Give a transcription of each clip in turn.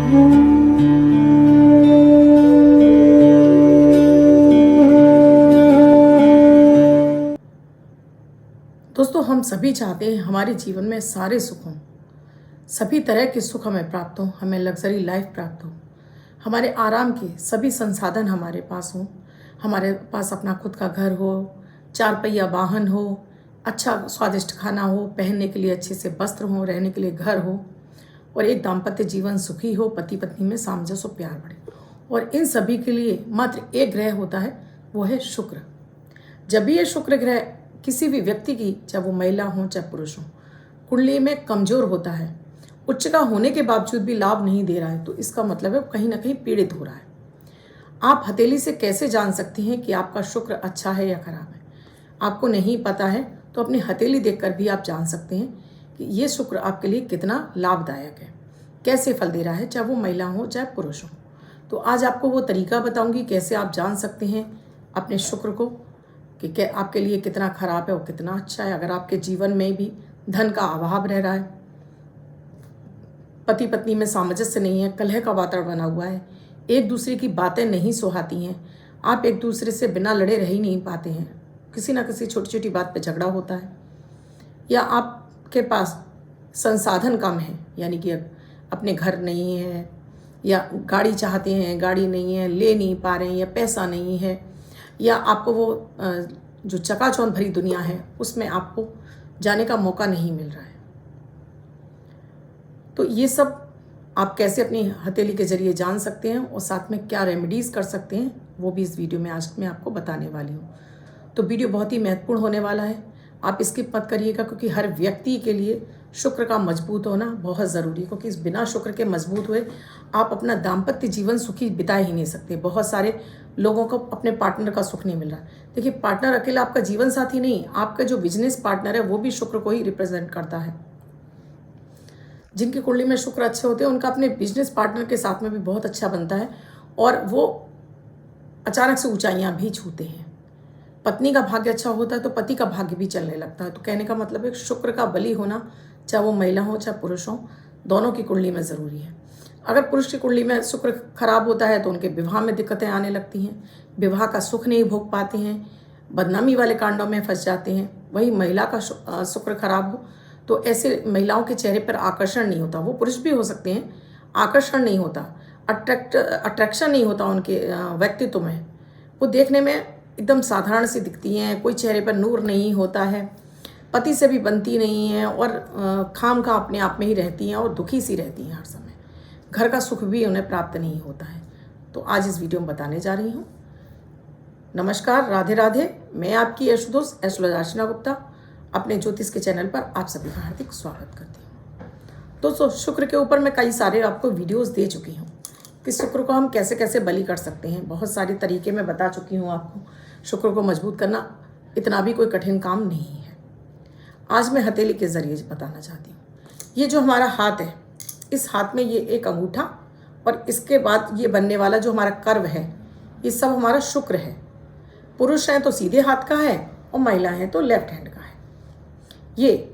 दोस्तों, हम सभी चाहते हैं हमारे जीवन में सारे सुख हों, सभी तरह के सुख हमें प्राप्त हों, हमें लग्जरी लाइफ प्राप्त हो, हमारे आराम के सभी संसाधन हमारे पास हों, हमारे पास अपना खुद का घर हो, 4 पहिया वाहन हो, अच्छा स्वादिष्ट खाना हो, पहनने के लिए अच्छे से वस्त्र हो, रहने के लिए घर हो और एक दाम्पत्य जीवन सुखी हो, पति पत्नी में सामंजस्य और प्यार बढ़े। और इन सभी के लिए मात्र एक ग्रह होता है, वो है शुक्र। जब भी ये शुक्र ग्रह किसी भी व्यक्ति की, चाहे वो महिला हो चाहे पुरुष हो, कुंडली में कमजोर होता है, उच्च का होने के बावजूद भी लाभ नहीं दे रहा है, तो इसका मतलब है कहीं ना कहीं पीड़ित हो रहा है। आप हथेली से कैसे जान सकते हैं कि आपका शुक्र अच्छा है या खराब है? आपको नहीं पता है तो अपनी हथेली देखकर भी आप जान सकते हैं कि ये शुक्र आपके लिए कितना लाभदायक है, कैसे फल दे रहा है, चाहे वो महिला हो चाहे पुरुष हो। तो आज आपको वो तरीका बताऊंगी कैसे आप जान सकते हैं अपने शुक्र को कि आपके लिए कितना खराब है और कितना अच्छा है। अगर आपके जीवन में भी धन का अभाव रह रहा है, पति पत्नी में सामंजस्य नहीं है, कलह का वातावरण बना हुआ है, एक दूसरे की बातें नहीं सुहाती हैं, आप एक दूसरे से बिना लड़े रह ही नहीं पाते हैं, किसी ना किसी छोटी छोटी बात पे झगड़ा होता है, या आपके पास संसाधन कम है, यानी कि अपने घर नहीं है, या गाड़ी चाहते हैं गाड़ी नहीं है, ले नहीं पा रहे हैं, या पैसा नहीं है, या आपको वो जो चकाचौंध भरी दुनिया है उसमें आपको जाने का मौका नहीं मिल रहा है। तो ये सब आप कैसे अपनी हथेली के जरिए जान सकते हैं और साथ में क्या रेमेडीज़ कर सकते हैं, वो भी इस वीडियो में आज मैं आपको बताने वाली हूँ। तो वीडियो बहुत ही महत्वपूर्ण होने वाला है, आप स्किप मत करिएगा, क्योंकि हर व्यक्ति के लिए शुक्र का मजबूत होना बहुत ज़रूरी है, क्योंकि इस बिना शुक्र के मजबूत हुए आप अपना दाम्पत्य जीवन सुखी बिता ही नहीं सकते। बहुत सारे लोगों को अपने पार्टनर का सुख नहीं मिल रहा। देखिए, पार्टनर अकेला आपका जीवन साथी नहीं, आपका जो बिजनेस पार्टनर है वो भी शुक्र को ही रिप्रेजेंट करता है। जिनकी कुंडली में शुक्र अच्छे होते हैं उनका अपने बिजनेस पार्टनर के साथ में भी बहुत अच्छा बनता है और वो अचानक से ऊंचाइयां भी छूते हैं। पत्नी का भाग्य अच्छा होता है तो पति का भाग्य भी चलने लगता है। तो कहने का मतलब है शुक्र का बली होना, चाहे वो महिला हो चाहे पुरुष हो, दोनों की कुंडली में ज़रूरी है। अगर पुरुष की कुंडली में शुक्र खराब होता है तो उनके विवाह में दिक्कतें आने लगती हैं, विवाह का सुख नहीं भोग पाते हैं, बदनामी वाले कांडों में फंस जाते हैं। वही महिला का शुक्र खराब हो तो ऐसे महिलाओं के चेहरे पर आकर्षण नहीं होता, वो पुरुष भी हो सकते हैं, आकर्षण नहीं होता, अट्रैक्शन नहीं होता उनके व्यक्तित्व में, वो देखने में एकदम साधारण सी दिखती हैं, कोई चेहरे पर नूर नहीं होता है, पति से भी बनती नहीं है और खाम खा अपने आप में ही रहती हैं और दुखी सी रहती हैं हर समय, घर का सुख भी उन्हें प्राप्त नहीं होता है। तो आज इस वीडियो में बताने जा रही हूँ। नमस्कार, राधे राधे, मैं आपकी यशोदोष एस्ट्रोलॉजर अर्चना गुप्ता अपने ज्योतिष के चैनल पर आप सभी का हार्दिक स्वागत करती हूँ। दोस्तों, शुक्र के ऊपर मैं कई सारे आपको वीडियोस दे चुकी हूँ कि शुक्र को हम कैसे कैसे बली कर सकते हैं। बहुत सारे तरीके मैं बता चुकी हूँ आपको। शुक्र को मजबूत करना इतना भी कोई कठिन काम नहीं है। आज मैं हथेली के जरिए बताना चाहती हूँ। ये जो हमारा हाथ है, इस हाथ में ये एक अंगूठा और इसके बाद ये बनने वाला जो हमारा कर्व है, ये सब हमारा शुक्र है। पुरुष हैं तो सीधे हाथ का है और महिला हैं तो लेफ्ट हैंड का है। ये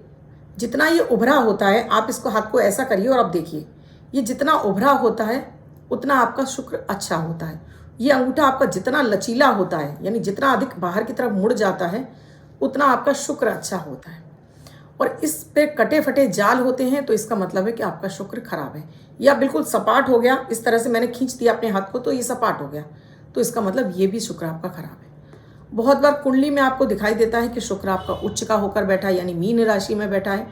जितना ये उभरा होता है, आप इसको हाथ को ऐसा करिए और आप देखिए, ये जितना उभरा होता है उतना आपका शुक्र अच्छा होता है। ये अंगूठा आपका जितना लचीला होता है, यानी जितना अधिक बाहर की तरफ मुड़ जाता है, उतना आपका शुक्र अच्छा होता है। और इस पे कटे फटे जाल होते हैं तो इसका मतलब है कि आपका शुक्र खराब है। या बिल्कुल सपाट हो गया, इस तरह से मैंने खींच दिया अपने हाथ को तो ये सपाट हो गया, तो इसका मतलब ये भी शुक्र आपका खराब है। बहुत बार कुंडली में आपको दिखाई देता है कि शुक्र आपका उच्च का होकर बैठा है, यानी मीन राशि में बैठा है,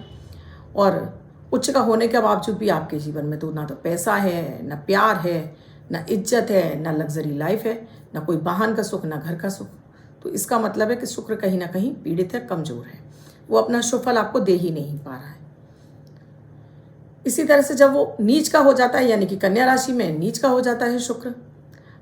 और उच्च का होने के बावजूद भी आपके जीवन में तो ना तो पैसा है, ना प्यार है, ना इज्जत है, ना लग्जरी लाइफ है, ना कोई वाहन का सुख, ना घर का सुख। तो इसका मतलब है कि शुक्र कहीं ना कहीं पीड़ित है, कमजोर है, वो अपना शुभ फल आपको दे ही नहीं पा रहा है। इसी तरह से जब वो नीच का हो जाता है, यानी कि कन्या राशि में नीच का हो जाता है शुक्र,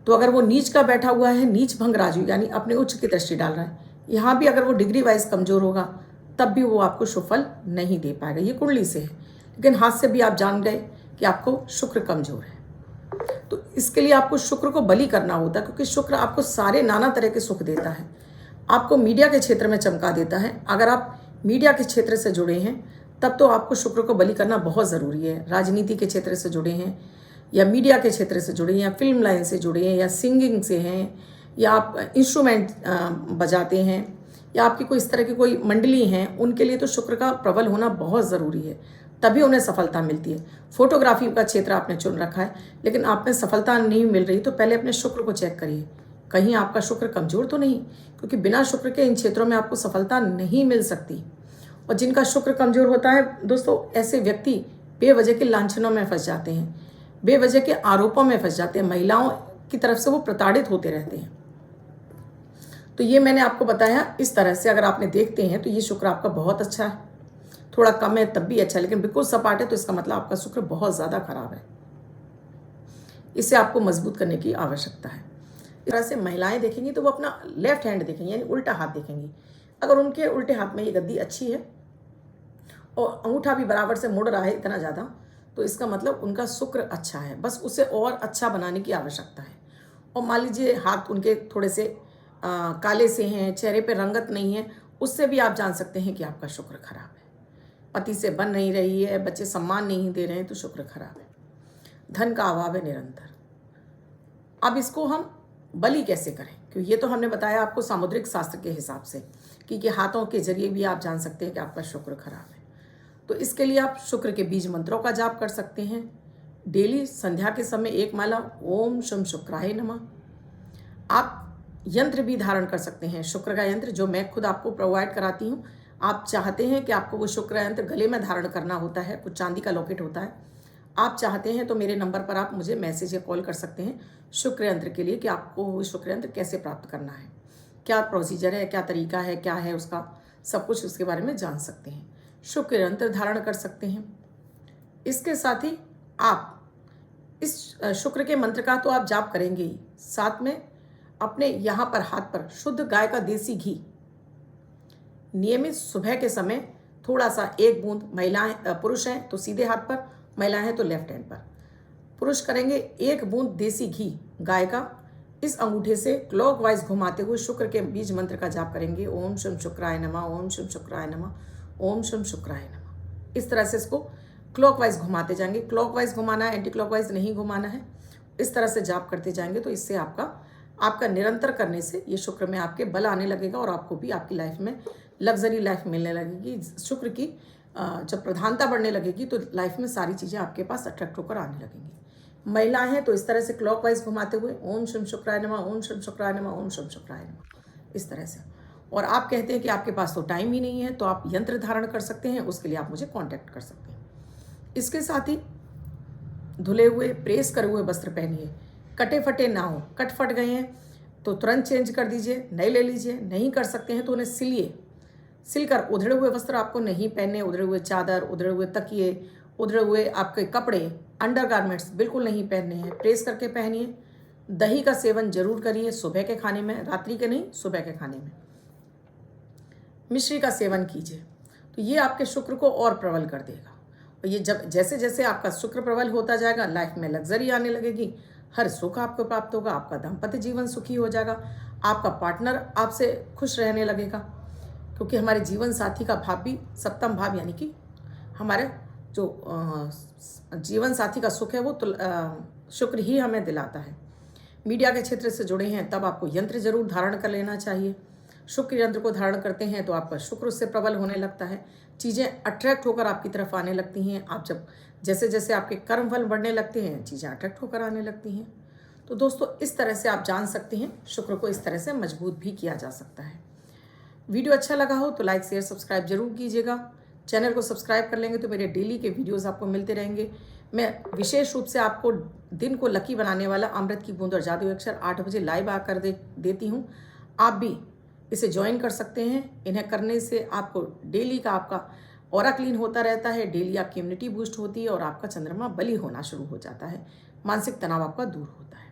तो अगर वो नीच का बैठा हुआ है, नीच भंग राजू, यानी अपने उच्च की दृष्टि डाल रहा है, यहाँ भी अगर वो डिग्री वाइज कमजोर होगा तब भी वो आपको शुभ फल नहीं दे पाएगा। ये कुंडली से है, लेकिन हाथ से भी आप जान गए कि आपको शुक्र कमजोर है। तो इसके लिए आपको शुक्र को बलि करना होता है, क्योंकि शुक्र आपको सारे नाना तरह के सुख देता है, आपको मीडिया के क्षेत्र में चमका देता है। अगर आप मीडिया के क्षेत्र से जुड़े हैं तब तो आपको शुक्र को बलि करना बहुत ज़रूरी है। राजनीति के क्षेत्र से जुड़े हैं, या मीडिया के क्षेत्र से जुड़े हैं या फिल्म लाइन से जुड़े हैं या सिंगिंग से हैं या आप इंस्ट्रूमेंट बजाते हैं या आपकी कोई इस तरह की कोई मंडली हैं, उनके लिए तो शुक्र का प्रबल होना बहुत ज़रूरी है, तभी उन्हें सफलता मिलती है। फोटोग्राफी का क्षेत्र आपने चुन रखा है लेकिन आप में सफलता नहीं मिल रही, तो पहले अपने शुक्र को चेक करिए, कहीं आपका शुक्र कमज़ोर तो नहीं, क्योंकि बिना शुक्र के इन क्षेत्रों में आपको सफलता नहीं मिल सकती। और जिनका शुक्र कमज़ोर होता है दोस्तों, ऐसे व्यक्ति बेवजह के लांछनों में फंस जाते हैं, बेवजह के आरोपों में फंस जाते हैं, महिलाओं की तरफ से वो प्रताड़ित होते रहते हैं। तो ये मैंने आपको बताया इस तरह से, अगर आपने देखते हैं तो ये शुक्र आपका बहुत अच्छा है, थोड़ा कम है तब भी अच्छा है, लेकिन बिल्कुल सपाट है तो इसका मतलब आपका शुक्र बहुत ज़्यादा खराब है। इसे आपको मजबूत करने की आवश्यकता है। इस तरह से महिलाएं देखेंगी तो वो अपना लेफ्ट हैंड देखेंगी, यानी उल्टा हाथ देखेंगी। अगर उनके उल्टे हाथ में ये गद्दी अच्छी है और अंगूठा भी बराबर से मुड़ रहा है इतना ज़्यादा, तो इसका मतलब उनका शुक्र अच्छा है, बस उसे और अच्छा बनाने की आवश्यकता है। और मान लीजिए हाथ उनके थोड़े से काले से हैं, चेहरे पे रंगत नहीं है, उससे भी आप जान सकते हैं कि आपका शुक्र खराब है। पति से बन नहीं रही है, बच्चे सम्मान नहीं दे रहे हैं, तो शुक्र खराब है। धन का अभाव है निरंतर। अब इसको हम बलि कैसे करें, क्योंकि ये तो हमने बताया आपको सामुद्रिक शास्त्र के हिसाब से कि हाथों के जरिए भी आप जान सकते हैं कि आपका शुक्र खराब है। तो इसके लिए आप शुक्र के बीज मंत्रों का जाप कर सकते हैं। डेली संध्या के समय एक माला ओम शम शुक्राय नमः। आप यंत्र भी धारण कर सकते हैं, शुक्र का यंत्र जो मैं खुद आपको प्रोवाइड कराती हूँ। आप चाहते हैं कि आपको वो शुक्र यंत्र गले में धारण करना होता है, कुछ चांदी का लॉकेट होता है, आप चाहते हैं तो मेरे नंबर पर आप मुझे मैसेज या कॉल कर सकते हैं शुक्र यंत्र के लिए, कि आपको वो शुक्र यंत्र कैसे प्राप्त करना है, क्या प्रोसीजर है, क्या तरीका है, क्या है उसका, सब कुछ उसके बारे में जान सकते हैं। शुक्र यंत्र धारण कर सकते हैं। इसके साथ ही आप इस शुक्र के मंत्र का तो आप जाप करेंगे ही, साथ में अपने यहाँ पर हाथ पर शुद्ध गाय का देसी घी नियमित सुबह के समय थोड़ा सा 1 बूंद, महिलाएं पुरुष हैं तो सीधे हाथ पर, महिलाएं हैं तो लेफ्ट हैंड पर, पुरुष करेंगे 1 बूंद देसी घी गाय का, इस अंगूठे से क्लॉकवाइज घुमाते हुए शुक्र के बीज मंत्र का जाप करेंगे। ओम शम शुक्राय नमः, ओम शम शुक्राय नमः, ओम शम शुक्राय नमः। इस तरह से इसको क्लॉकवाइज घुमाते जाएंगे। क्लॉकवाइज घुमाना है, एंटी क्लॉकवाइज नहीं घुमाना है। इस तरह से जाप करते जाएंगे तो इससे आपका निरंतर करने से ये शुक्र में आपके बल आने लगेगा और आपको भी आपकी लाइफ में लग्जरी लाइफ मिलने लगेगी। शुक्र की जब प्रधानता बढ़ने लगेगी तो लाइफ में सारी चीज़ें आपके पास अट्रैक्ट होकर आने लगेंगी। महिलाएं हैं तो इस तरह से क्लॉकवाइज घुमाते हुए ओम शम शुक्राय नमः, ओम शम शुक्राय नमः, ओम शम शुक्राय नमः, इस तरह से। और आप कहते हैं कि आपके पास तो टाइम ही नहीं है, तो आप यंत्र धारण कर सकते हैं, उसके लिए आप मुझे कांटेक्ट कर सकते हैं। इसके साथ ही धुले हुए प्रेस करे हुए वस्त्र पहनिए, कटे फटे ना हो। कट फट गए हैं तो तुरंत चेंज कर दीजिए, नए ले लीजिए। नहीं कर सकते हैं तो उन्हें सिलिए। सिलकर उधड़े हुए वस्त्र आपको नहीं पहनने, उधड़े हुए चादर, उधड़े हुए तकिए, उधड़े हुए आपके कपड़े, अंडरगारमेंट्स बिल्कुल नहीं पहनने हैं, प्रेस करके पहनिए। दही का सेवन जरूर करिए सुबह के खाने में, रात्रि के नहीं, सुबह के खाने में। मिश्री का सेवन कीजिए, तो ये आपके शुक्र को और प्रबल कर देगा। और ये जब जैसे जैसे आपका शुक्र प्रबल होता जाएगा, लाइफ में लग्जरी आने लगेगी, हर सुख आपको प्राप्त होगा, आपका दाम्पत्य जीवन सुखी हो जाएगा, आपका पार्टनर आपसे खुश रहने लगेगा, क्योंकि हमारे जीवन साथी का भाव भी सप्तम भाव, यानी कि हमारे जो जीवन साथी का सुख है वो तो शुक्र ही हमें दिलाता है। मीडिया के क्षेत्र से जुड़े हैं तब आपको यंत्र जरूर धारण कर लेना चाहिए। शुक्र यंत्र को धारण करते हैं तो आपका शुक्र उससे प्रबल होने लगता है, चीज़ें अट्रैक्ट होकर आपकी तरफ आने लगती हैं। आप जब जैसे जैसे आपके कर्म फल बढ़ने लगते हैं, चीज़ें अट्रैक्ट होकर आने लगती हैं। तो दोस्तों इस तरह से आप जान सकते हैं शुक्र को इस तरह से मजबूत भी किया जा सकता है। वीडियो अच्छा लगा हो तो लाइक शेयर सब्सक्राइब जरूर कीजिएगा। चैनल को सब्सक्राइब कर लेंगे तो मेरे डेली के वीडियोस आपको मिलते रहेंगे। मैं विशेष रूप से आपको दिन को लकी बनाने वाला अमृत की बूंद और जादू अक्षर 8 बजे लाइव आकर देती हूँ। आप भी इसे ज्वाइन कर सकते हैं। इन्हें करने से आपको डेली का आपका ऑरा क्लीन होता रहता है, डेली आपकी इम्यूनिटी बूस्ट होती है और आपका चंद्रमा बली होना शुरू हो जाता है, मानसिक तनाव आपका दूर होता है।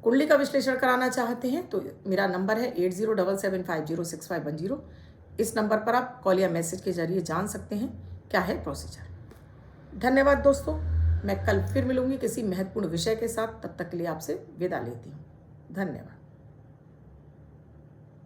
कुंडली का विश्लेषण कराना चाहते हैं तो मेरा नंबर है 8077506510। इस नंबर पर आप कॉल या मैसेज के जरिए जान सकते हैं क्या है प्रोसीजर। धन्यवाद दोस्तों, मैं कल फिर मिलूंगी किसी महत्वपूर्ण विषय के साथ। तब तक के लिए आपसे विदा लेती हूँ। धन्यवाद।